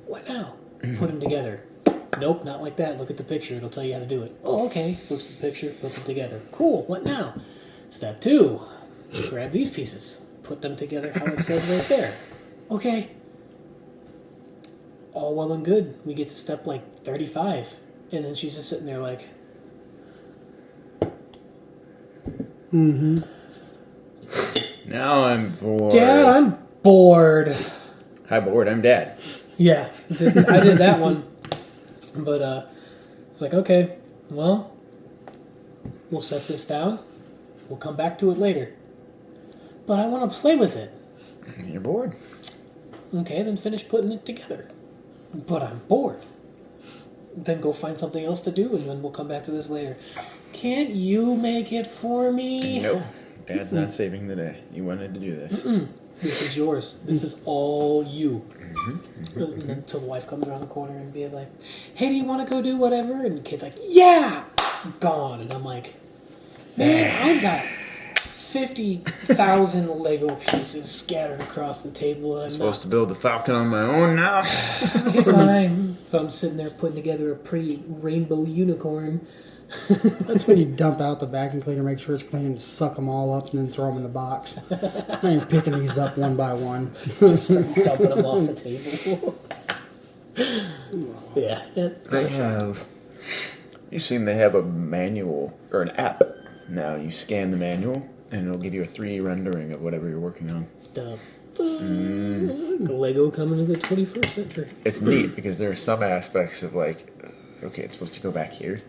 What now? Put them together. Nope, not like that. Look at the picture. It'll tell you how to do it. Oh, okay. Looks at the picture, puts it together. Cool. What now? Step 2. Grab these pieces. Put them together how it says right there. Okay. All well and good. We get to step like 35. And then she's just sitting there like... Mm-hmm. Now I'm bored. Dad, I'm bored. Hi, bored. I'm Dad. Yeah, I did that one. But it's like, okay, well, we'll set this down. We'll come back to it later. But I want to play with it. You're bored. Okay, then finish putting it together. But I'm bored. Then go find something else to do, and then we'll come back to this later. Can't you make it for me? No. Dad's not saving the day. You wanted to do this. This is yours. This is all you. And then until the wife comes around the corner and be like, hey, do you want to go do whatever? And the kid's like, yeah! Gone. And I'm like, man, I've got 50,000 Lego pieces scattered across the table. And I'm Supposed to build the Falcon on my own now. Okay, fine. So I'm sitting there putting together a pretty rainbow unicorn. That's when you dump out the vacuum cleaner, make sure it's clean, and suck them all up, and then throw them in the box. I ain't picking these up one by one. Just dumping them off the table. Yeah. They have... You've seen they have a manual, or an app now. You scan the manual, and it'll give you a 3D rendering of whatever you're working on. Lego coming to the 21st century. It's neat, because there are some aspects of like, okay, it's supposed to go back here.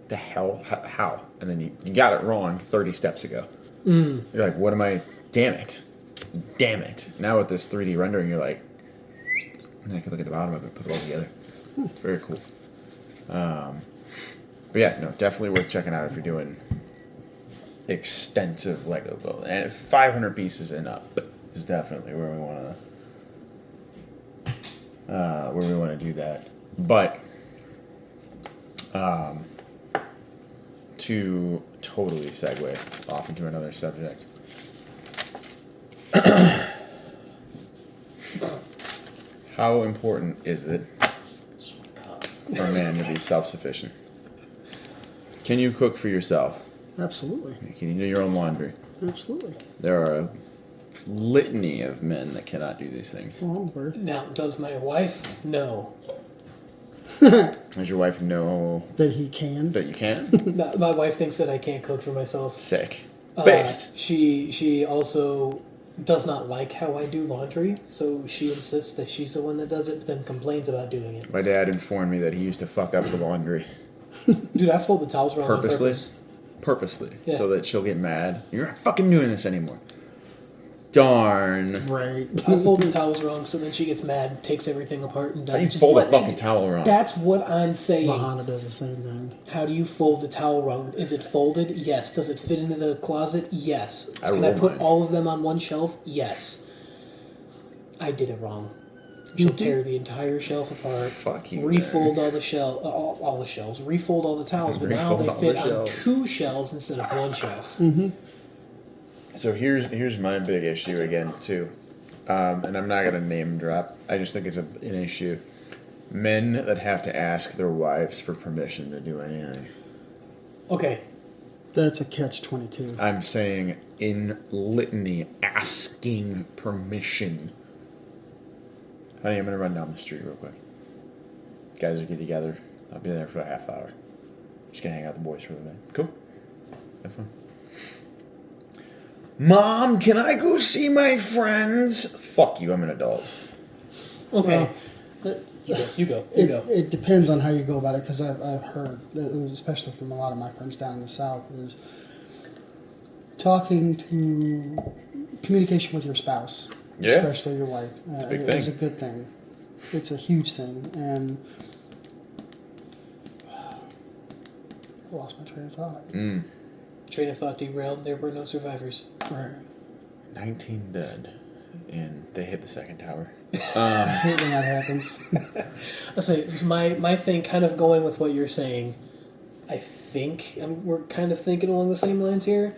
The hell? How? And then you got it wrong 30 steps ago. You're like, what am I... Damn it. Now with this 3D rendering, you're like... I can look at the bottom of it, put it all together. It's very cool. But yeah, no, definitely worth checking out if you're doing extensive Lego build. And 500 pieces and up is definitely where we want to do that. But to totally segue off into another subject. How important is it for a man to be self-sufficient? Can you cook for yourself? Absolutely. Can you do your own laundry? Absolutely. There are a litany of men that cannot do these things. Well, I'm aware. Now, does my wife know? Does your wife know That he can. that you can? No, my wife thinks that I can't cook for myself. Sick. Based. She also does not like how I do laundry, so she insists that she's the one that does it, but then complains about doing it. My dad informed me that he used to fuck up the laundry. Dude, I fold the towels wrong on purpose. Purposely. Yeah. So that she'll get mad. You're not fucking doing this anymore. Darn. Right. I fold the towels wrong, so then she gets mad, takes everything apart, and does How do you just fold a let me fucking do- towel wrong? That's what I'm saying. Mahana does the same thing. How do you fold the towel wrong? Is it folded? Yes. Does it fit into the closet? Yes. I Can I roll put mine. all of them on one shelf? Yes. I did it wrong. She'll tear the entire shelf apart. Fuck you, Refold all the all the shelves. Refold all the towels, but now Refold they all fit the on shelves. 2 shelves instead of 1 shelf. So here's my big issue again too, and I'm not gonna name drop. I just think it's an issue. Men that have to ask their wives for permission to do anything. Okay. That's a catch-22. I'm saying in litany, asking permission. Honey, I'm gonna run down the street real quick. Guys are get together. I'll be there for a half hour. Just gonna hang out with the boys for the night. Cool. Have fun. Mom, can I go see my friends? Fuck you, I'm an adult. Okay. Well, You go. It depends on how you go about it, because I've heard, especially from a lot of my friends down in the South, is talking to communication with your spouse, Yeah. especially your wife. It's a big thing. It's a good thing. It's a huge thing, and I lost my train of thought. Train of thought derailed. There were no survivors. Right. 19 dead. And they hit the second tower. I hate when that happens. I'll say my thing, kind of going with what you're saying. I think we're kind of thinking along the same lines here.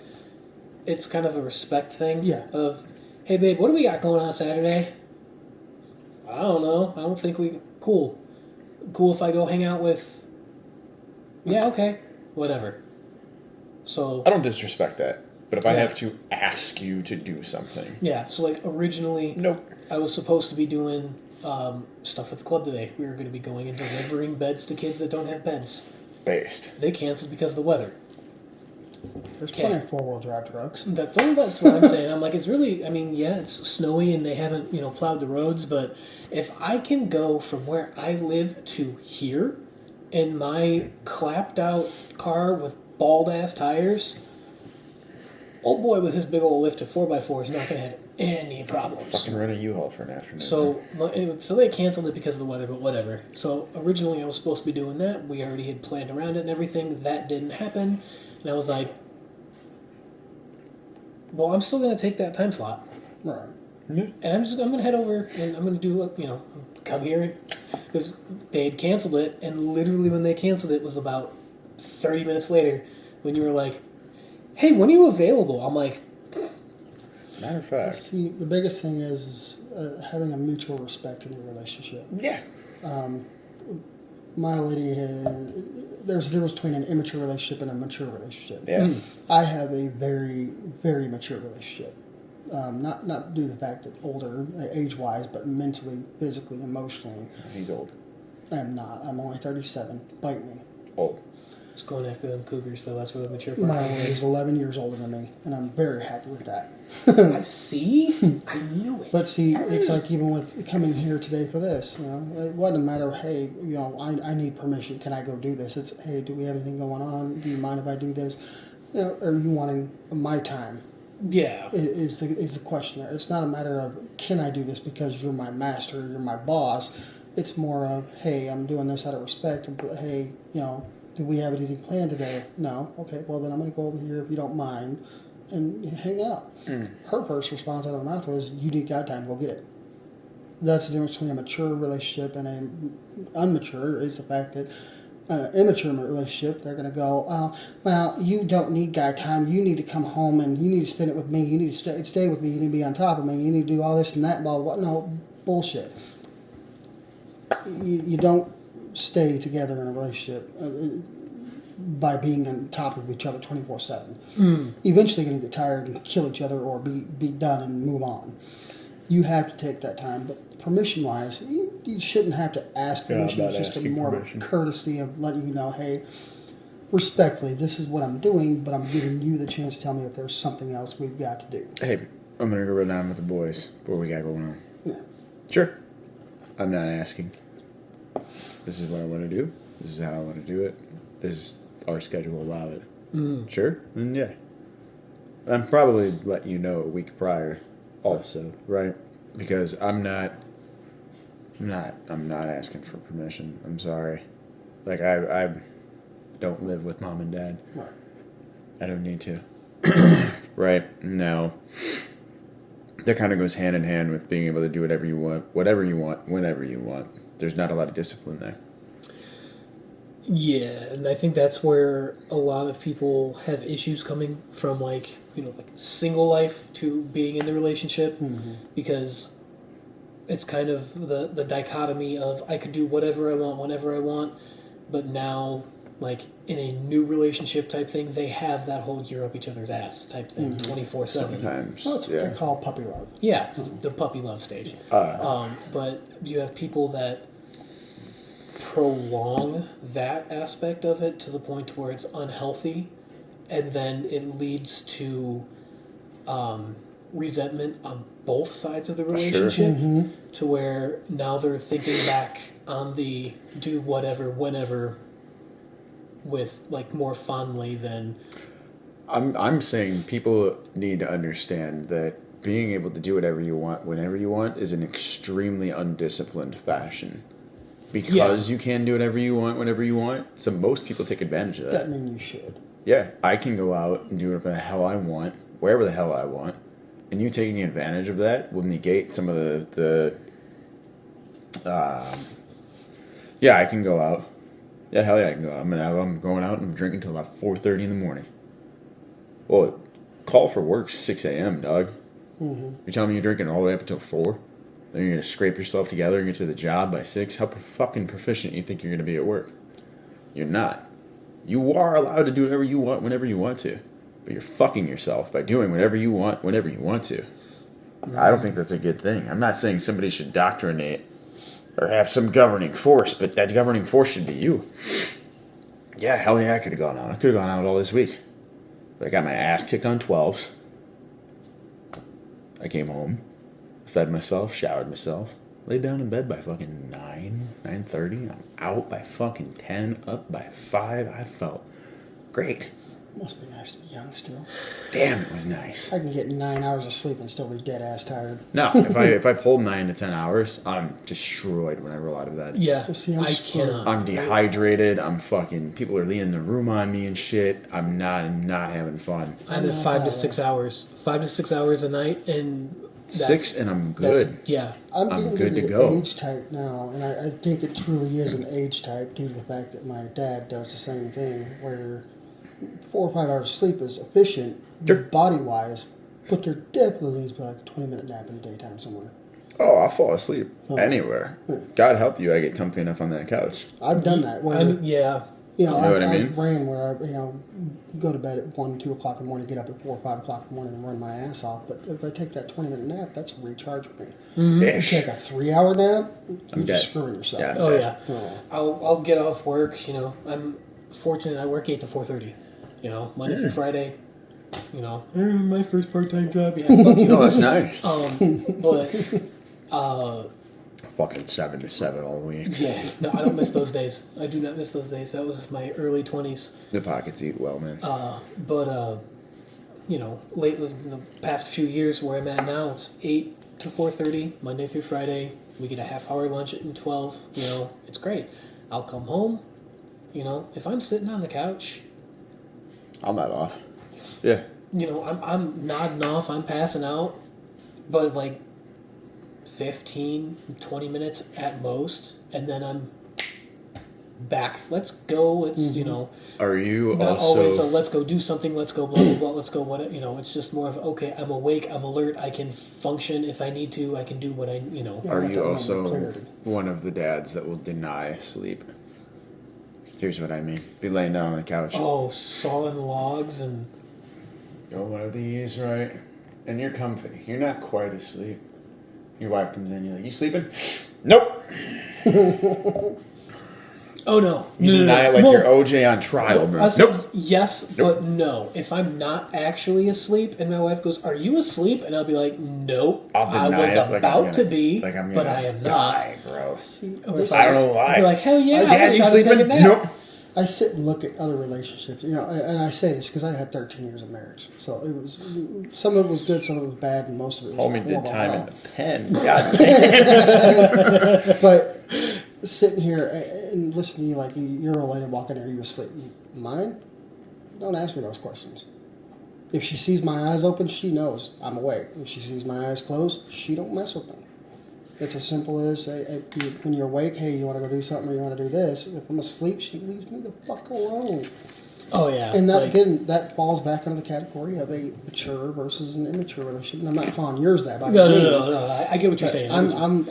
It's kind of a respect thing. Yeah. Of, hey babe, what do we got going on Saturday? I don't know. I don't think we. Cool. Cool if I go hang out with. Yeah, okay. Whatever. So. I don't disrespect that, but if I Yeah. have to ask you to do something, Yeah, so like originally. nope. I was supposed to be doing stuff at the club today. We were going to be going and delivering beds to kids that don't have beds. Based. They canceled because of the weather. There's Okay. plenty of four-wheel drive trucks. That's what I'm saying. I'm like, it's really, I mean, yeah, it's snowy and they haven't, plowed the roads, but if I can go from where I live to here in my clapped out car with bald ass tires, old boy with his big old lift of 4x4 is not going to have any problems. Fucking run a U-Haul for an afternoon. So they canceled it because of the weather, but whatever. So originally I was supposed to be doing that. We already had planned around it and everything. That didn't happen. And I was like, well, I'm still going to take that time slot. Right. And I'm going to head over and I'm going to do, come here. Because they had canceled it. And literally when they canceled it was about 30 minutes later when you were like, hey, when are you available? I'm like, Matter of fact. See, the biggest thing is having a mutual respect in your relationship. Yeah. My lady there's a difference between an immature relationship and a mature relationship. Yeah. I have a very, very mature relationship. Not due to the fact that older, age-wise, but mentally, physically, emotionally. He's old. I am not. I'm only 37. Bite me. Old. just going after them cougars, though. That's where the mature part My comes in. lady's 11 years older than me, and I'm very happy with that. I see. I knew it. But see, it's like even with coming here today for this, it wasn't a matter of, hey, I need permission. Can I go do this? It's, hey, do we have anything going on? Do you mind if I do this? Are you wanting my time? Yeah. Is the question there. It's not a matter of, can I do this because you're my master, you're my boss. It's more of, hey, I'm doing this out of respect. And, hey, do we have anything planned today? No. Okay, well, then I'm going to go over here if you don't mind and hang out. Her first response out of her mouth was, you need God time, go get it. That's the difference between a mature relationship and an unmature, is the fact that immature relationship, they're going to go, well, you don't need God time, you need to come home and you need to spend it with me, you need to stay with me, you need to be on top of me, you need to do all this and that, blah, blah, blah. No, bullshit. You don't stay together in a relationship by being on top of each other 24/7. Eventually going to get tired and kill each other or be done and move on. You have to take that time, but permission-wise, you shouldn't have to ask permission. I'm not It's just a asking more permission. courtesy of letting you know, hey, respectfully, this is what I'm doing, but I'm giving you the chance to tell me if there's something else we've got to do. Hey, I'm gonna go run down with the boys. What we got going on? Yeah. Sure. I'm not asking. This is what I want to do. This is how I want to do it. This is our schedule allow it. Sure. Then yeah. I'm probably letting you know a week prior, also, right? Because I'm not asking for permission. I'm sorry. Like I don't live with mom and dad. Right. I don't need to. Right? No. That kind of goes hand in hand with being able to do whatever you want, whenever you want. There's not a lot of discipline there. Yeah, and I think that's where a lot of people have issues coming from, like single life to being in the relationship, because it's kind of the dichotomy of I could do whatever I want whenever I want, but now, like in a new relationship type thing, they have that whole you're up each other's ass type thing, 24/7. Sometimes. Well, that's what they call puppy love. Yeah, it's the puppy love stage. But you have people that prolong that aspect of it to the point where it's unhealthy, and then it leads to resentment on both sides of the relationship, to where now they're thinking back on the do whatever whenever with like more fondly than I'm saying people need to understand that being able to do whatever you want whenever you want is an extremely undisciplined fashion. Because you can do whatever you want whenever you want, so most people take advantage of that. That means you should. Yeah, I can go out and do whatever the hell I want, wherever the hell I want, and you taking advantage of that will negate some of the yeah, I can go out. Yeah, hell yeah, I can go out. I'm going out and I'm drinking till about 4:30 in the morning. Well, call for work 6 a.m., dog. You're telling me you're drinking all the way up until 4? Then you're gonna scrape yourself together and get to the job by 6. How fucking proficient you think you're gonna be at work? You're not. You are allowed to do whatever you want whenever you want to, but you're fucking yourself by doing whatever you want whenever you want to. I don't think that's a good thing. I'm not saying somebody should doctrinate or have some governing force, but that governing force should be you. Yeah, hell yeah, I could have gone out. I could have gone out all this week. But I got my ass kicked on 12s. I came home, fed myself, showered myself, laid down in bed by fucking 9:30. I'm out by fucking 10, up by 5. I felt great. Must be nice to be young still. Damn, it was nice. I can get 9 hours of sleep and still be dead ass tired. No, if I pulled 9 to 10 hours, I'm destroyed when I roll out of bed. Yeah, Just see, I'm I screwed. cannot. I'm dehydrated. I'm fucking. People are leaving the room on me and shit. I'm not having fun. I'm at 5 to 6 hours. 5 to 6 hours a night, and that's, 6 and I'm that's- good. Yeah. I'm I'm getting good to the go. age type now, and I think it truly is an age type due to the fact that my dad does the same thing, where 4 or 5 hours of sleep is efficient Sure. body-wise, but there definitely needs to be like a 20-minute nap in the daytime somewhere. Oh, I'll fall asleep Oh. anywhere. Yeah. God help you, I get comfy enough on that couch. I've done that. Where, Yeah. you know, You know what I mean? ran where go to bed at 1, 2 o'clock in the morning, get up at 4 or 5 o'clock in the morning and run my ass off. But if I take that 20-minute nap, that's a recharge for me. If Ish. you take a 3-hour nap, you're I'm just dead. screwing yourself. Yeah. Oh yeah. Oh. I'll get off work. You know, I'm fortunate. I work 8 to 4:30. You know, Monday through Friday. You know, my first part-time job. Yeah, fuck you. No, that's nice. But Fucking 7 to 7 all week. yeah, no, I don't miss those days. I do not miss those days. That was my early 20s. The pockets eat well, man. But you know, lately in the past few years where I'm at now, it's 8 to 4:30 Monday through Friday. We get a half-hour lunch at 12. You know, it's great. I'll come home. You know, if I'm sitting on the couch, I'm not off. Yeah. you know, I'm nodding off, I'm passing out, but like 15, 20 minutes at most, and then I'm back. Let's go. Let's, you know, Are you not also? always a let's go do something, let's go blah, blah, blah, let's go what, you know, it's just more of, okay, I'm awake, I'm alert, I can function if I need to, I can do what I, you know. Yeah. Are Got you that moment of also clarity. one of the dads that will deny sleep? Here's what I mean. Be laying down on the couch. Oh, sawing logs and... Go one of these, right? And you're comfy. You're not quite asleep. Your wife comes in, you're like, you sleeping? Nope. Oh, no. You No, deny no, it like no. you're OJ on trial, bro. I said Nope. yes, but no. If I'm not actually asleep and my wife goes, "Are you asleep?" and I'll be like, "Nope, I'll I deny was it like I'm about gonna- to be, like I'm but gonna I am die, bro. See, not." Or this if I don't know why. I'll be like, "Hell yeah, I I said, was you trying to take a sleeping? nap." Nope. I sit and look at other relationships, you know, and I say this because I had 13 years of marriage. So it was, some of it was good, some of it was bad, and most of it was Homie did horrible time hell. in the pen. God damn. But sitting here and listening to you like your old lady walking there, you asleep. Mine? Don't ask me those questions. If she sees my eyes open, she knows I'm awake. If she sees my eyes closed, she don't mess with me. It's as simple as when you're awake, hey, you want to go do something or you want to do this. If I'm asleep, she leaves me the fuck alone. Oh yeah, And that like, again, that falls back into the category of a mature versus an immature relationship. And I'm not calling yours that. By no, any no, means. no, no. I get what you're saying.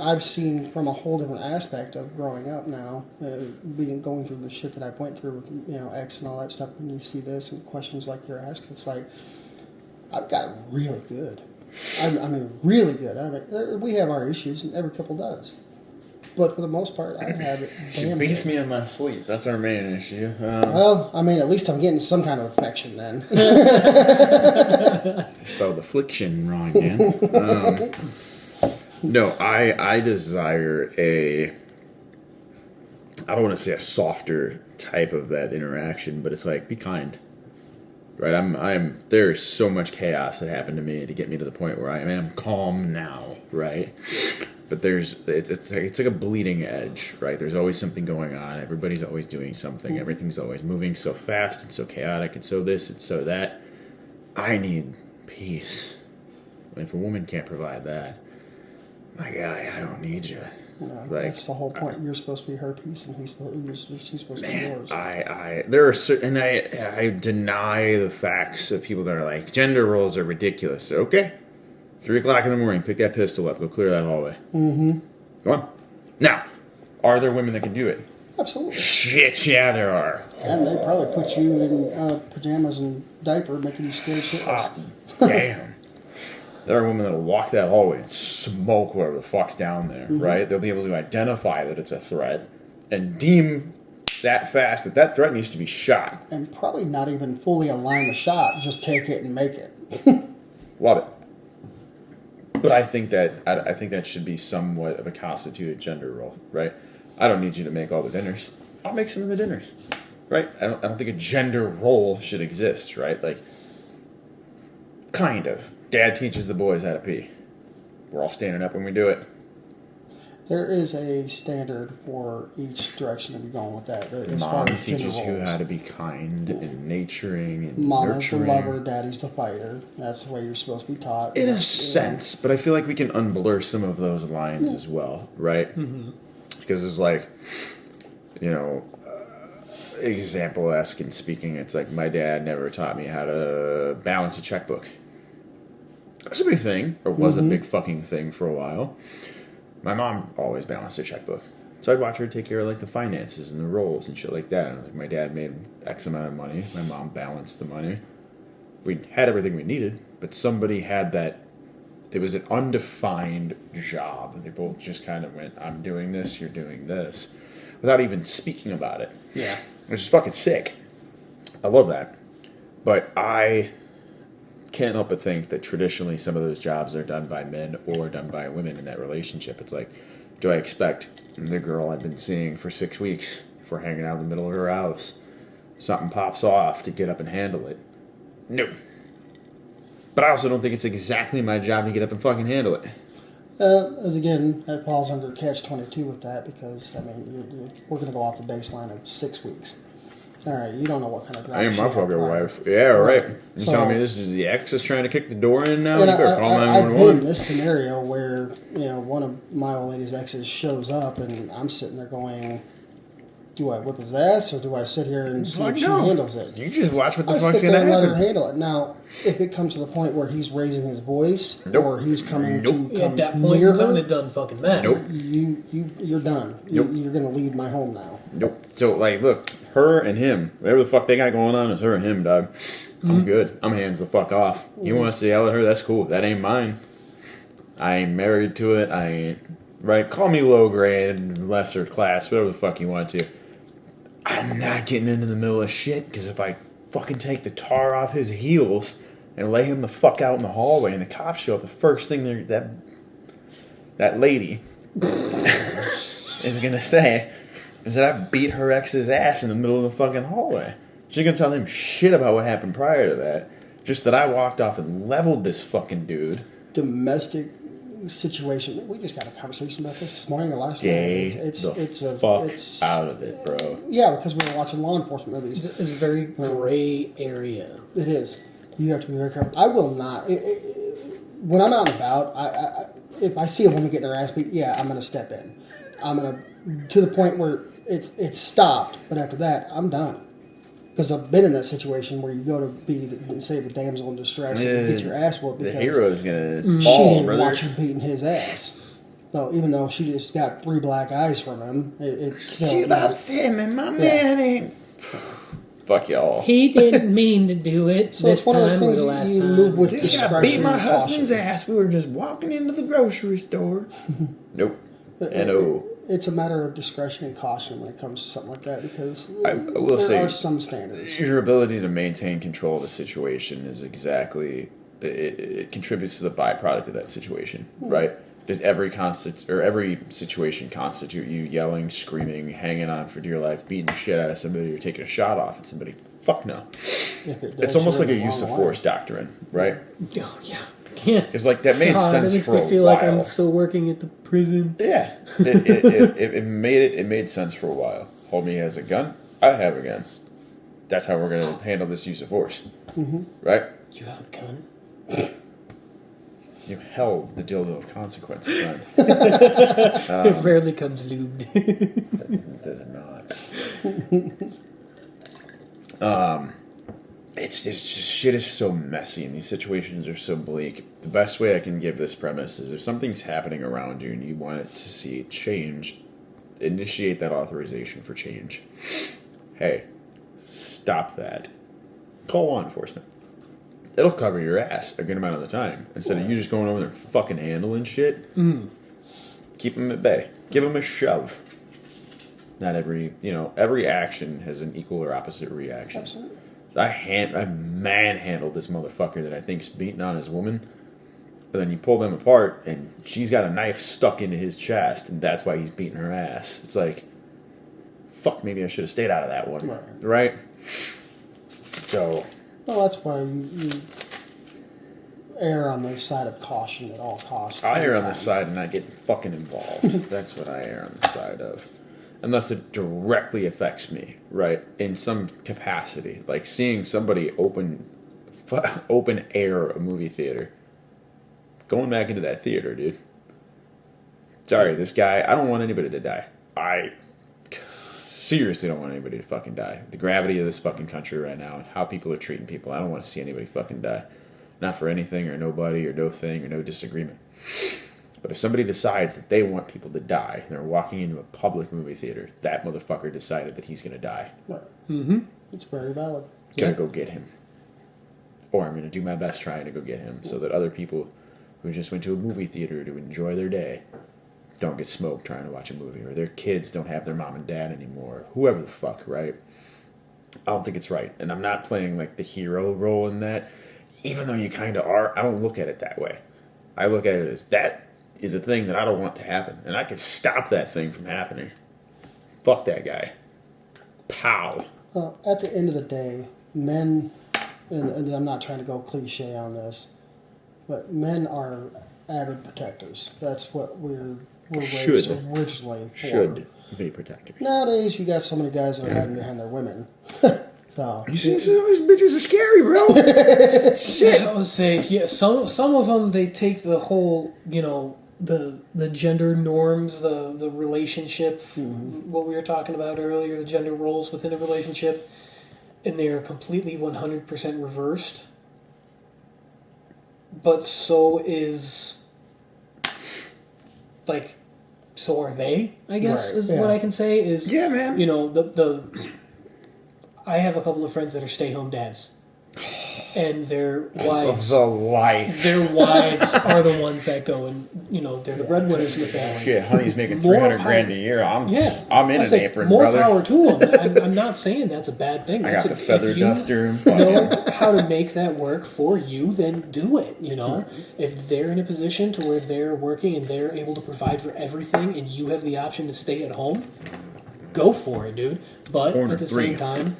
I've seen from a whole different aspect of growing up now, going through the shit that I went through with ex and all that stuff. When you see this and questions like you're asking, it's like I've got it really good. I mean, really good. I mean, we have our issues, and every couple does. But for the most part, I have it. She damn beats good. me in my sleep. That's our main issue. Well, I mean, at least I'm getting some kind of affection then. Spelled affliction wrong again. No, I desire I don't want to say a softer type of that interaction, but it's like, be kind. Right? There's so much chaos that happened to me to get me to the point where I am calm now, right? But it's like a bleeding edge, right? There's always something going on. Everybody's always doing something. Everything's always moving so fast and so chaotic and so this and so that. I need peace. And if a woman can't provide that, my guy, I don't need you. That's the whole point. You're supposed to be her piece, and she's supposed to be yours. There are certain, and I deny the facts of people that are like, gender roles are ridiculous. Okay, 3 o'clock in the morning, pick that pistol up, go clear that hallway. Mm-hmm. Go on. Now, are there women that can do it? Absolutely. Shit, yeah, there are. And they probably put you in pajamas and diaper, making you scared shitless. Damn. There are women that'll walk that hallway and smoke whatever the fuck's down there, right? They'll be able to identify that it's a threat and deem that fast that that threat needs to be shot. And probably not even fully align the shot, just take it and make it. Love it. But I think that should be somewhat of a constituted gender role, right? I don't need you to make all the dinners. I'll make some of the dinners, right? I don't think a gender role should exist, right? Like, kind of. Dad teaches the boys how to pee. We're all standing up when we do it. There is a standard for each direction that you're going with that. As Mom far as gender teaches you roles. how to be kind and nurturing and Mama's the nurturing. lover, daddy's the fighter. That's the way you're supposed to be taught. In a sense, but I feel like we can unblur some of those lines as well, right? Mm-hmm. Because it's like, example-esque in speaking, it's like my dad never taught me how to balance a checkbook. That's a big thing, or was a big fucking thing for a while. My mom always balanced a checkbook. So I'd watch her take care of like the finances and the rolls and shit like that. And I was like, my dad made X amount of money. My mom balanced the money. We had everything we needed, but somebody had that. It was an undefined job. They both just kind of went, I'm doing this, you're doing this, without even speaking about it. Yeah. Which is fucking sick. I love that. But I can't help but think that traditionally some of those jobs are done by men or done by women in that relationship. It's like, do I expect the girl I've been seeing for 6 weeks, if we're hanging out in the middle of her house, something pops off, to get up and handle it? No. But I also don't think it's exactly my job to get up and fucking handle it. Again, that falls under catch-22 with that because, I mean, we're going to go off the baseline of 6 weeks. All right, you don't know what kind of drive I ain't she my had fucking prior. wife. Yeah, right. You So- telling me this is the ex that's trying to kick the door in now? You And better call I've been in 911. this scenario where, one of my old lady's exes shows up and I'm sitting there going, do I whip his ass or do I sit here and see Fuck if she no. handles it? You just watch what the I fuck's sit there gonna and let her happen. handle it. Now, if it comes to the point where he's raising his voice Nope. or he's coming Nope. to At come that point near in time, her, it doesn't fucking matter. Nope. you're done. Nope. You're going to leave my home now. Nope. So, like, look, her and him, whatever the fuck they got going on is her and him, dog. I'm good. I'm hands the fuck off. You want us to yell at her? That's cool. That ain't mine. I ain't married to it. I ain't. Right? Call me low grade, lesser class, whatever the fuck you want to. I'm not getting into the middle of shit because if I fucking take the tar off his heels and lay him the fuck out in the hallway and the cops show up, the first thing that lady is gonna say is that I beat her ex's ass in the middle of the fucking hallway. She's gonna tell him shit about what happened prior to that. Just that I walked off and leveled this fucking dude. Domestic situation. We just got a conversation about this morning or last Stay night. the fuck out of it, bro. Yeah, because we were watching law enforcement movies. It's a very gray area. It is. You have to be very careful. I will not. When I'm out and about, if I see a woman getting her ass beat, yeah, I'm going to step in. I'm going to the point where it's stopped, but after that, I'm done. Because I've been in that situation where you go to be, say, the damsel in distress and get your ass whooped The because hero is gonna she fall, didn't brother. want you beating his ass. So even though she just got 3 black eyes from him, it's still... She loves him and my man ain't. Fuck y'all. He didn't mean to do it So this it's one of those time or things the you- last you time. move with This guy discretion beat my and husband's caution. ass. We were just walking into the grocery store. Nope. N-O. It's a matter of discretion and caution when it comes to something like that because I will there say- are some standards. Your ability to maintain control of a situation is exactly it contributes to the byproduct of that situation, right? Does every situation constitute you yelling, screaming, hanging on for dear life, beating the shit out of somebody, or taking a shot off at somebody? Fuck no. If it does, It's almost you're like a in the use of wrong force line. doctrine, right? Oh, yeah. Yeah. It's like that made God, sense it makes for me a feel while. like I'm still working at the prison. Yeah, it made sense for a while. Hold me as a gun. I have a gun. That's how we're gonna handle this use of force, right? You have a gun? You held the dildo of consequence. Right? It rarely comes lubed. It does not. it's just shit is so messy and these situations are so bleak. The best way I can give this premise is if something's happening around you and you want it to see change, initiate that authorization for change. Hey, stop that. Call law enforcement. It'll cover your ass a good amount of the time. Instead of you just going over there and fucking handling shit, keep them at bay. Give them a shove. Not every action has an equal or opposite reaction. Absolutely. So I manhandled this motherfucker that I think's beating on his woman. But then you pull them apart, and she's got a knife stuck into his chest, and that's why he's beating her ass. It's like, fuck, maybe I should have stayed out of that one. Right? So... Well, that's why you err on the side of caution at all costs. I err on the side of not getting fucking involved. That's what I err on the side of. Unless it directly affects me, right? In some capacity. Like seeing somebody open air a movie theater. Going back into that theater, dude. Sorry, this guy, I don't want anybody to die. I seriously don't want anybody to fucking die. The gravity of this fucking country right now and how people are treating people, I don't want to see anybody fucking die. Not for anything or nobody or no thing or no disagreement. But if somebody decides that they want people to die, and they're walking into a public movie theater, that motherfucker decided that he's going to die. Right. Mm-hmm. It's very valid. Gonna go get him. Or I'm going to do my best trying to go get him so that other people who just went to a movie theater to enjoy their day don't get smoked trying to watch a movie, or their kids don't have their mom and dad anymore, whoever the fuck, right? I don't think it's right. And I'm not playing like the hero role in that. Even though you kind of are, I don't look at it that way. I look at it as that is a thing that I don't want to happen. And I can stop that thing from happening. Fuck that guy. Pow. At the end of the day, men, and I'm not trying to go cliche on this, but men are avid protectors. That's what we're raised originally for. Should be protectors. Nowadays, you got so many guys that are hiding behind their women. So, you see, some of these bitches are scary, bro. Shit. I would say, yeah, some of them, they take the whole, the gender norms, the relationship, what we were talking about earlier, the gender roles within a relationship, and they are completely 100% reversed. But so is, so are they, I guess, right, is what I can say is, yeah, man. I have a couple of friends that are stay-home dads. And their wives, the life. Their wives are the ones that go and they're the breadwinners in the family. Shit, honey's making $300,000 a year. I'm in an apron, more brother. More power to them. I'm not saying that's a bad thing. I got the feather duster. If you know how to make that work for you, then do it. If they're in a position to where they're working and they're able to provide for everything, and you have the option to stay at home, go for it, dude. But at the same time,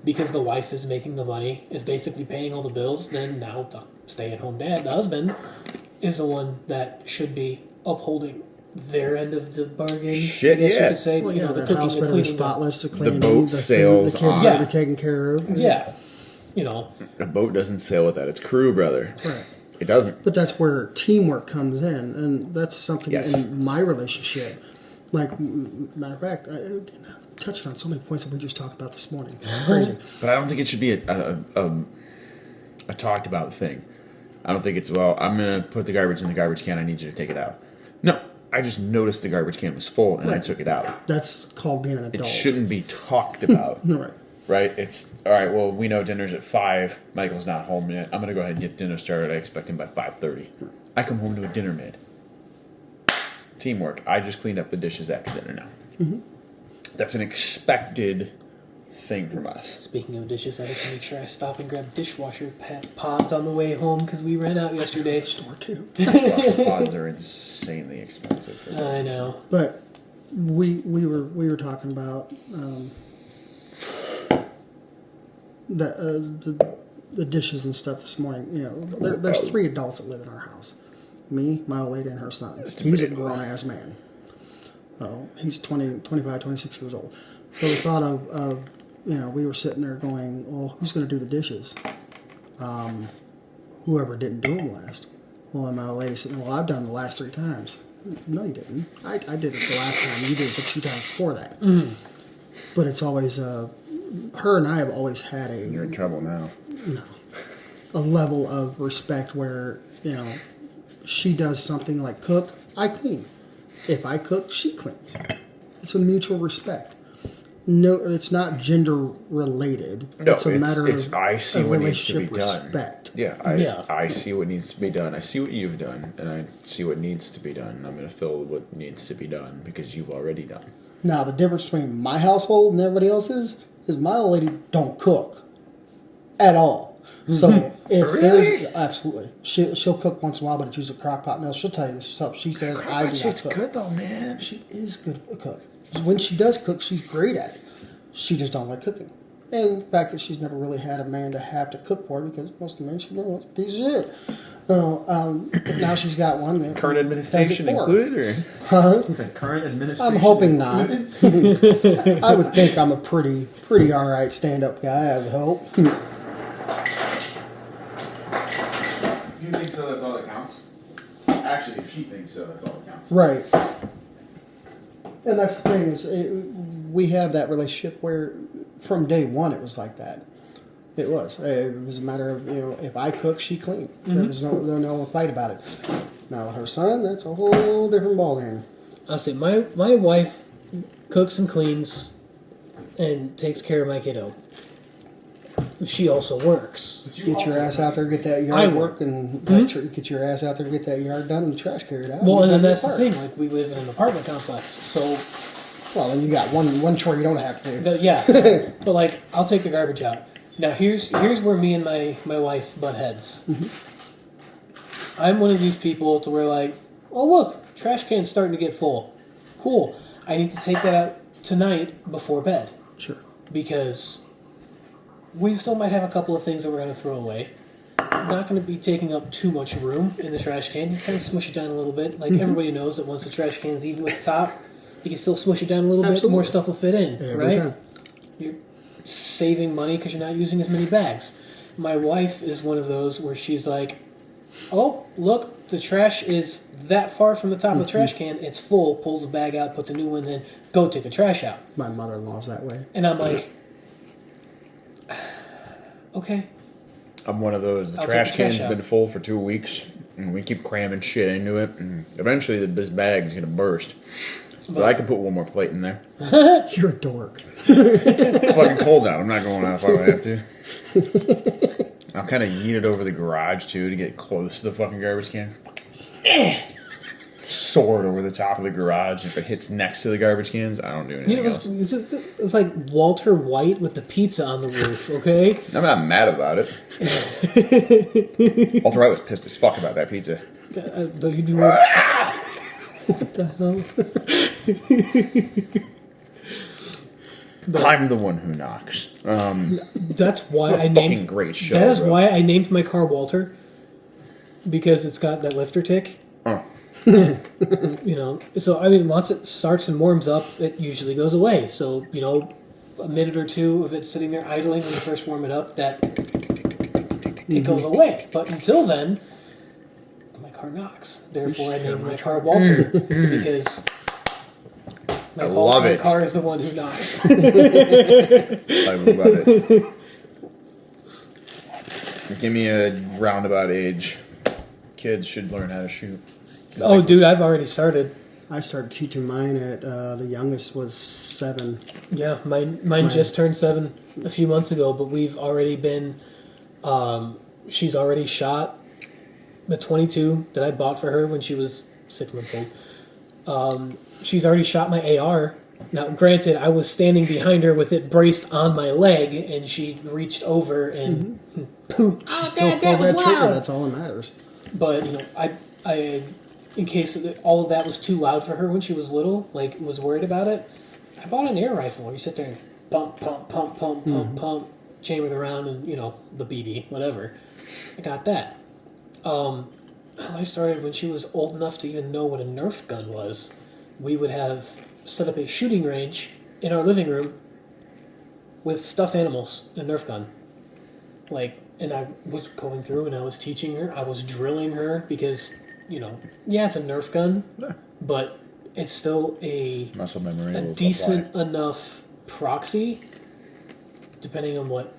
because the wife is making the money, is basically paying all the bills, then now the stay-at-home dad, the husband, is the one that should be upholding their end of the bargain. Shit, I guess yeah. you could say, well, the cooking, house the better be cleaning, spotless, the cleaning, boat sails the kids on. better be taken care of. Yeah, A boat doesn't sail without its crew, brother. Right. It doesn't. But that's where teamwork comes in, and that's something Yes. in my relationship. Like, matter of fact, touching on so many points that we just talked about this morning. It's crazy. But I don't think it should be a talked about thing. I don't think it's, I'm going to put the garbage in the garbage can. I need you to take it out. No, I just noticed the garbage can was full and I took it out. That's called being an It adult. shouldn't be talked about. Right. Right? It's, all right, well, we know dinner's at 5. Michael's not home yet. I'm going to go ahead and get dinner started. I expect him by 5:30. I come home to a dinner made. Teamwork. I just cleaned up the dishes after dinner now. Mm-hmm. That's an expected thing from us. Speaking of dishes, I have to make sure I stop and grab dishwasher pods on the way home because we ran out yesterday. Store too. Dishwasher pods are insanely expensive. I know. But we were talking about the dishes and stuff this morning. There's 3 adults that live in our house. Me, my old lady, and her son. He's a grown-ass man. He's 25, 26 years old. So we thought of we were sitting there going, well, who's going to do the dishes? Whoever didn't do them last. Well, and my old lady said, well, I've done them the last 3 times. No, you didn't. I did it the last time. You did it the 2 times before that. Mm. But it's always her and I have always had You're in trouble now. a level of respect where, she does something like cook, I clean. If I cook, she cleans. It's a mutual respect. No, it's not gender related. No, it's a matter of I see a what needs to be relationship done. respect. Yeah, I see what needs to be done. I see what you've done, and I see what needs to be done. And I'm going to fill what needs to be done because you've already done. Now, the difference between my household and everybody else's is my old lady don't cook at all. So if there's absolutely, she'll cook once in a while, but it's usually a crock pot meal. She'll tell you this stuff. She says I do not cook. Good though, man. She is good at cook. When she does cook, she's great at it. She just don't like cooking. And the fact that she's never really had a man to have to cook for her because most of the men she knows a piece of shit. But now she's got one that Current administration does it for her. included, or he said current administration. I'm hoping not. I would think I'm a pretty all right stand-up guy. I would hope. If you think so, that's all that counts. Actually, if she thinks so, that's all that counts. Right. And that's the thing is, we have that relationship where, from day one, it was like that. It was. It was a matter of if I cook, she clean. There was no fight about it. Now with her son, that's a whole different ballgame. I'll say my wife cooks and cleans and takes care of my kiddo. She also works. Get your ass out there, get that yard work, and get your ass out there, get that yard done, and the trash carried out. Well, and then that's the thing. Like we live in an apartment complex, so. Well, then you got one chore you don't have to do. Yeah, but like I'll take the garbage out. Now here's where me and my wife butt heads. I'm one of these people to where like, oh look, trash can's starting to get full. Cool. I need to take that out tonight before bed. Sure. Because we still might have a couple of things that we're going to throw away. Not going to be taking up too much room in the trash can. You kind of smush it down a little bit. Like everybody knows that once the trash can's even with the top, you can still smush it down a little bit. More stuff will fit in, right? You're saving money because you're not using as many bags. My wife is one of those where she's like, oh, look, the trash is that far from the top of the trash can. It's full. Pulls the bag out, puts a new one in. Go take the trash out. My mother-in-law's that way. And I'm like, okay. I'm one of those. The trash can's been full for 2 weeks, and we keep cramming shit into it, and eventually this bag's gonna burst. But I can put one more plate in there. You're a dork. It's fucking cold out. I'm not going out if I don't have to. I'll kind of yeet it over the garage too to get close to the fucking garbage can. Soar it over the top of the garage. If it hits next to the garbage cans, I don't do anything else. It's like Walter White with the pizza on the roof, okay? I'm not mad about it. Walter White was pissed as fuck about that pizza. Don't you do that? What the hell? I'm the one who knocks. That's why I named. Great show. That is why I named my car Walter, because it's got that lifter tick. Oh. So I mean, once it starts and warms up, it usually goes away. So a minute or two of it sitting there idling when you first warm it up, that it goes away. But until then, my car knocks. Therefore, I named my car Walter because my car is the one who knocks. I love it. Give me a roundabout age. Kids should learn how to shoot. Oh, dude, I've already started. I started teaching mine at the youngest was 7. Yeah, mine just turned 7 a few months ago, but we've already been. She's already shot the .22 that I bought for her when she was 6 months old. She's already shot my AR. Now, granted, I was standing behind her with it braced on my leg, and she reached over and she still pulled that trigger. That's all that matters. But I in case all of that was too loud for her when she was little, like was worried about it, I bought an air rifle. You sit there and pump, pump, pump, pump, pump, pump, chamber the round, and the BB, whatever. I got that. I started when she was old enough to even know what a Nerf gun was. We would have set up a shooting range in our living room with stuffed animals and a Nerf gun. And I was going through and I was teaching her. I was drilling her because, it's a Nerf gun, but it's still a muscle memory, a decent enough proxy depending on what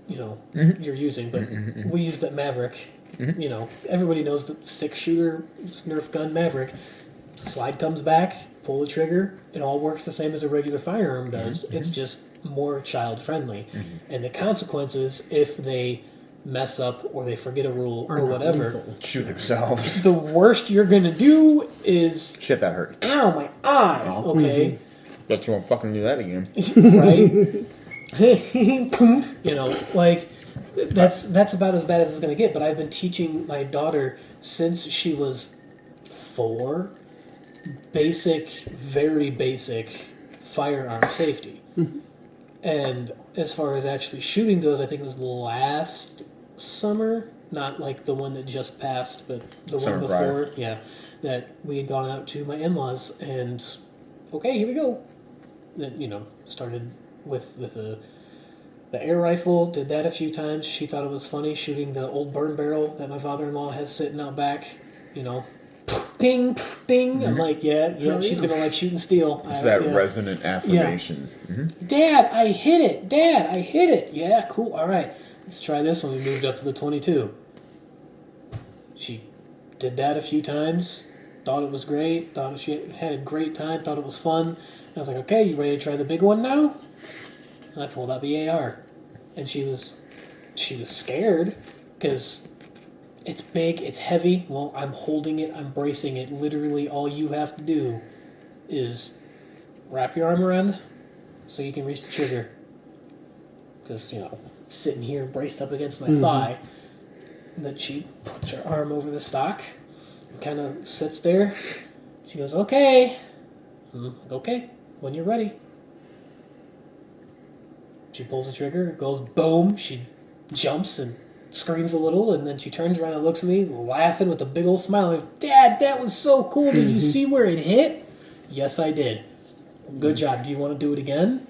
Mm-hmm. you're using. But we use that Maverick. You know, everybody knows the 6-shooter Nerf gun Maverick. Slide comes back, pull the trigger. It all works the same as a regular firearm does. Mm-hmm. It's just more child friendly, and the consequences if they mess up or they forget a rule or not whatever. lethal. Shoot themselves. The worst you're gonna do is Shit, that hurt. ow my eye. Okay, Bet you won't fucking do that again. right? You know, like that's about as bad as it's gonna get. But I've been teaching my daughter since she was 4, basic, very basic firearm safety. And as far as actually shooting goes, I think it was last summer, not like the one that just passed, but the Summer one prior. before, yeah, that we had gone out to my in-laws, and okay, here we go. Then started with the air rifle. Did that a few times. She thought it was funny shooting the old burn barrel that my father-in-law has sitting out back. Ding, ding. I'm like, yeah, she's gonna like shooting steel. It's that resonant affirmation. Mm-hmm. Dad, I hit it. Dad, I hit it. Yeah, cool. All right, let's try this one. We moved up to the 22. She did that a few times. Thought it was great. Thought she had a great time. Thought it was fun. I was like, okay, you ready to try the big one now? And I pulled out the AR, and she was scared because it's big, it's heavy. Well, I'm holding it, I'm bracing it. Literally, all you have to do is wrap your arm around so you can reach the trigger. Because, sitting here braced up against my thigh. And then she puts her arm over the stock and kind of sits there. She goes, okay. Okay, when you're ready. She pulls the trigger, it goes boom. She jumps and screams a little, and then she turns around and looks at me, laughing with a big old smile. Like, Dad, that was so cool. Did you see where it hit? Yes, I did. Good job. Do you want to do it again?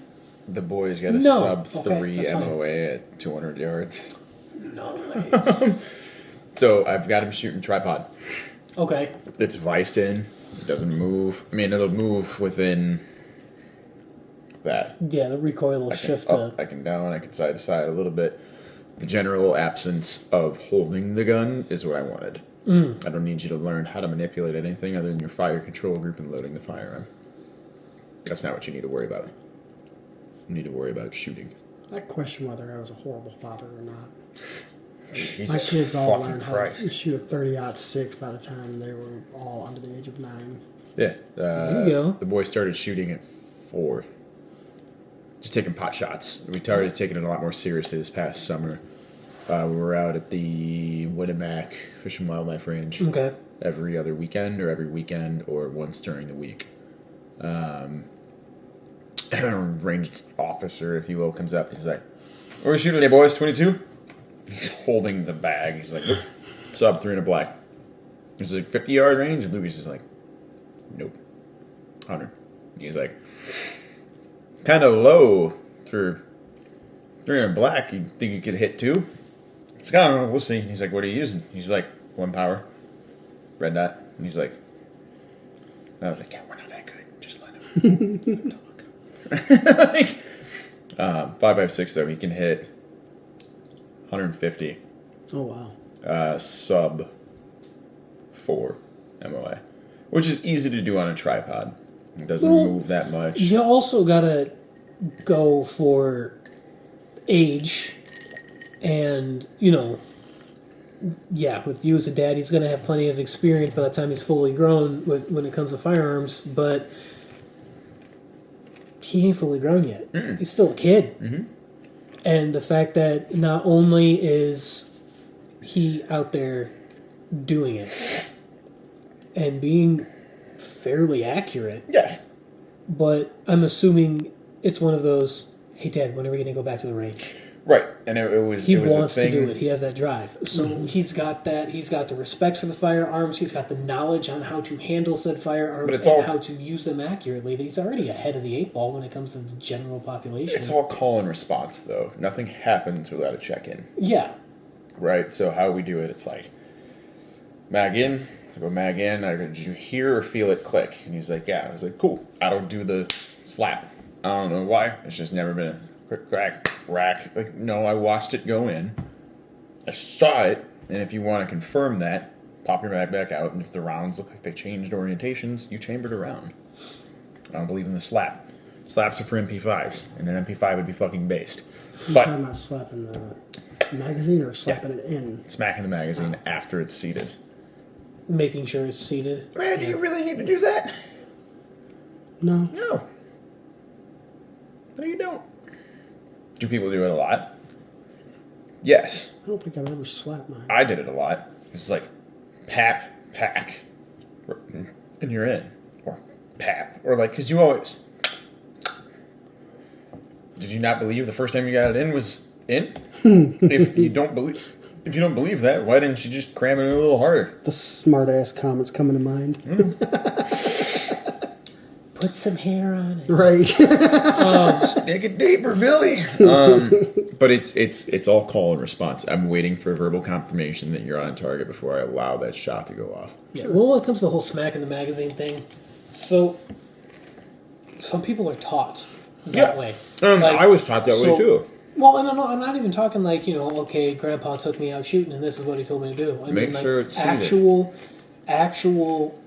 The boy's got a No. sub Okay, 3 that's fine. MOA at 200 yards. No way. So I've got him shooting tripod. Okay. It's viced in. It doesn't move. I mean, it'll move within that. Yeah, the recoil will I can shift. up, I can down, I can side to side a little bit. The general absence of holding the gun is what I wanted. I don't need you to learn how to manipulate anything other than your fire control group and loading the firearm. That's not what you need to worry about. You need to worry about shooting. I question whether I was a horrible father or not. Jesus My kids all fucking learned how Christ. to shoot a 30-06 by the time they were all under the age of 9. Yeah. There you go. The boy started shooting at 4. Just taking pot shots. We started taking it a lot more seriously this past summer. We were out at the Winnemac Fish and Wildlife Range Okay. every other weekend or every weekend or once during the week. Ranged officer, if you will, comes up. He's like, "What are we shooting today, boys? 22?" He's holding the bag. He's like, "Nope. Sub 3 and a black." It's like 50-yard range. And Louis is like, "Nope. 100. He's like, kind of low for 3 and a black. You think you could hit 2? It's like, I don't know. We'll see. He's like, "What are you using?" He's like, 1 power. Red dot. And he's like, and I was like, "Yeah, we're not that good. Just let him talk." Like, 5.56 though, he can hit 150. Oh, wow. Sub 4 MOA, which is easy to do on a tripod. It doesn't move that much. You also gotta go for age, and with you as a dad, he's gonna have plenty of experience by the time he's fully grown when it comes to firearms, but he ain't fully grown yet. He's still a kid. And the fact that not only is he out there doing it and being fairly accurate, Yes. but I'm assuming it's one of those, hey Dad, when are we going to go back to the range? Right, and it was He it was wants a thing. to do it. He has that drive. So he's got that. He's got the respect for the firearms. He's got the knowledge on how to handle said firearms But it's and all- how to use them accurately. He's already ahead of the 8 ball when it comes to the general population. It's all call and response though. Nothing happens without a check-in. Yeah. Right, so how we do it, it's like, mag in, I go mag in, I go, did you hear or feel it click? And he's like, yeah. I was like, cool. I don't do the slap. I don't know why. It's just never been crack, crack. Like, no, I watched it go in. I saw it, and if you want to confirm that, pop your mag back out, and if the rounds look like they changed orientations, you chambered a round. I don't believe in the slap. Slaps are for MP5s, and an MP5 would be fucking based. You But talking about slapping the magazine or slapping it in? smacking the magazine after it's seated. Making sure it's seated. Man, do you really need to do that? No. No. No, you don't. Do people do it a lot? Yes. I don't think I've ever slapped mine. I did it a lot. It's like, pap, pack, and you're in. Or pap. Or like, because you always... Did you not believe the first time you got it in was in? If you don't believe that, why didn't you just cram it in a little harder? The smart ass comments coming to mind. Put some hair on it. Right. Stick it deeper, Billy. But it's all call and response. I'm waiting for verbal confirmation that you're on target before I allow that shot to go off. Yeah. Well, when it comes to the whole smack in the magazine thing, so some people are taught that way. Like, I was taught that way too. Well, and I'm not even talking like, okay, Grandpa took me out shooting and this is what he told me to do. I Make mean, like, sure it's seated. actual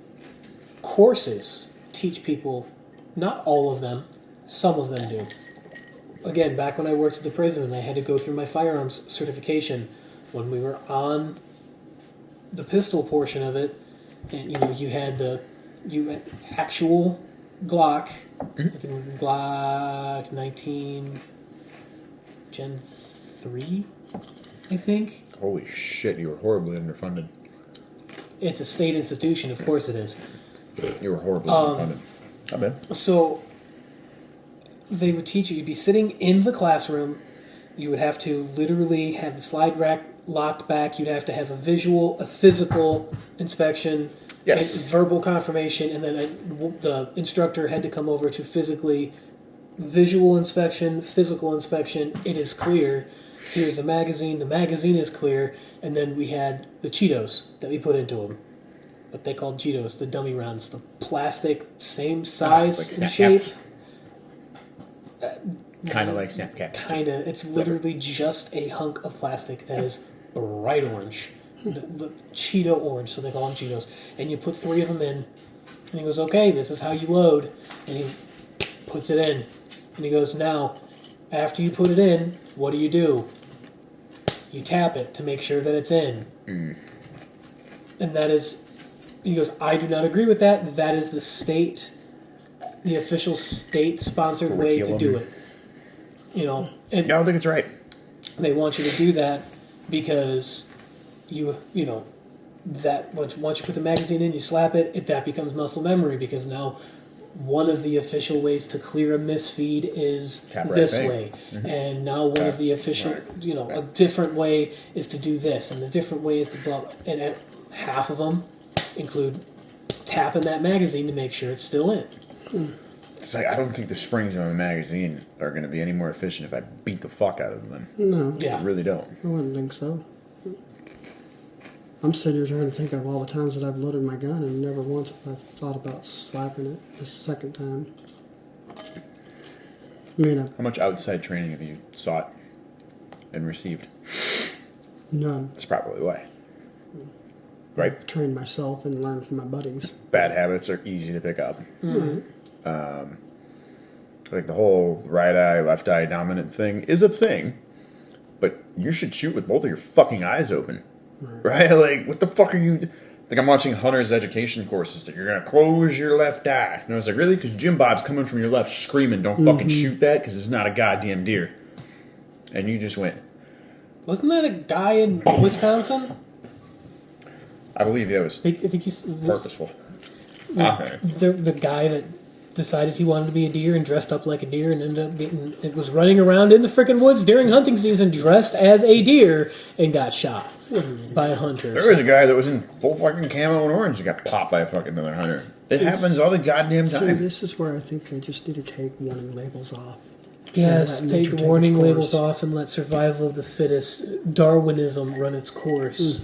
courses teach people, not all of them, some of them do. Again, back when I worked at the prison, I had to go through my firearms certification. When we were on the pistol portion of it, and you had actual Glock, I think it was Glock 19 Gen 3, I think. Holy shit, you were horribly underfunded. It's a state institution, of course it is. You were horribly underfunded. Not bad. So they would teach you, you'd be sitting in the classroom, you would have to literally have the slide rack locked back, you'd have to have a physical inspection, Yes. and verbal confirmation, and then the instructor had to come over to visual inspection, physical inspection, it is clear. Here's the magazine is clear, and then we had the Cheetos that we put into them. What they called Cheetos, the dummy rounds, the plastic, same size like and Snap shape. Caps. Kind of like Snap Caps. Kinda. It's literally just a hunk of plastic that is bright orange. The Cheeto orange, so they call them Cheetos. And you put 3 of them in, and he goes, okay, this is how you load. And he puts it in. And he goes, now, after you put it in, what do? You tap it to make sure that it's in. And that is, he goes, I do not agree with that. That is the official state-sponsored way to do it. And I don't think it's right. they want you to do that because that once you put the magazine in, you slap it, that becomes muscle memory, because now one of the official ways to clear a misfeed is Tap right this thing. way, and now one of the official, right. a different way is to do this, and a different way is to blah, and half of them include tapping that magazine to make sure it's still in. It's like, I don't think the springs on the magazine are going to be any more efficient if I beat the fuck out of them. No. Yeah. I really don't. I wouldn't think so. I'm sitting here trying to think of all the times that I've loaded my gun, and never once have I thought about slapping it the second time. I mean, How much outside training have you sought and received? none. That's probably why. Right? I've trained myself and learned from my buddies. Bad habits are easy to pick up. Right. Like the whole right eye, left eye dominant thing is a thing, but you should shoot with both of your fucking eyes open. Right? Like, what the fuck are you... Like, I'm watching Hunter's education courses that you're going to close your left eye. And I was like, really? Because Jim Bob's coming from your left screaming, don't fucking shoot that because it's not a goddamn deer. And you just went... Wasn't that a guy in Wisconsin? I believe that was I think you purposeful. the guy that decided he wanted to be a deer and dressed up like a deer and ended up it was running around in the frickin' woods during hunting season dressed as a deer and got shot by hunters. There was a guy that was in full fucking camo and orange that got popped by a fucking another hunter. It happens all the goddamn See, time. this is where I think they just need to take warning labels off. Yes, And let take nature the take warning its labels course. off and let survival of the fittest, Darwinism, run its course.